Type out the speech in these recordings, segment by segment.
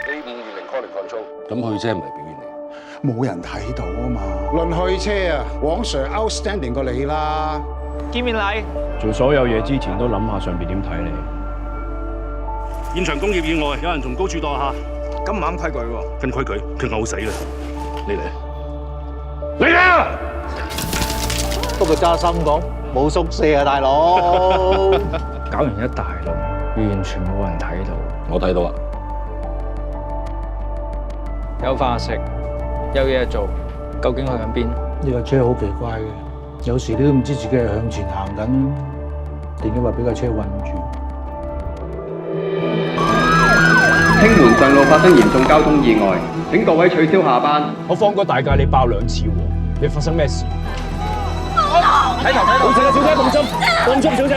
A520 calling control，咁去車唔係表演嚟，冇人睇到啊嘛。論去車啊，黃 Sir outstanding 過你啦。見面禮，做所有嘢之前都諗下上邊點睇你。現場工業意外，有人從高處墮下，咁唔啱規矩喎。跟規矩，佢嘔死啦！你嚟，嚟啊！不過揸心講，冇宿舍啊，大佬。搞完一大輪，完全冇人睇到。我睇到啊！有飯食，有嘢做，究竟去緊邊？呢架車好奇怪嘅，有時你都唔知自己係向前行緊，定抑或俾架車困住。興門上路發生嚴重交通意外，請各位取消下班。我放過大假你爆2次喎，你發生咩事？睇頭，小姐，放心，小姐，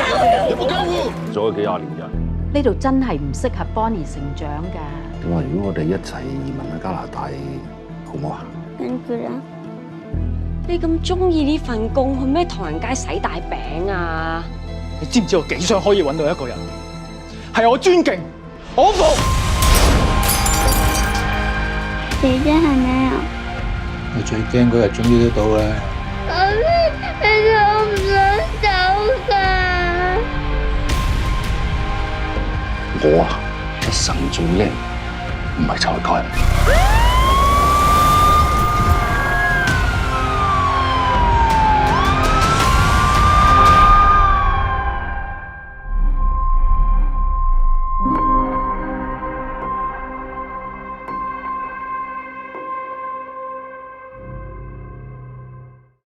有冇救護？做咗幾廿年人，呢度真係唔適合 Bonnie 成長㗎。你話如果我哋一齊移民去加拿大，好唔好啊？跟住咧，你咁中意呢份工，去咩唐人街洗大餅啊？你知唔知我幾想可以揾到一個人，係我尊敬、我服。姐姐係咩啊？我最驚嗰日終於都到啦。其實我唔想走㗎。我啊，一生最叻唔係才幹。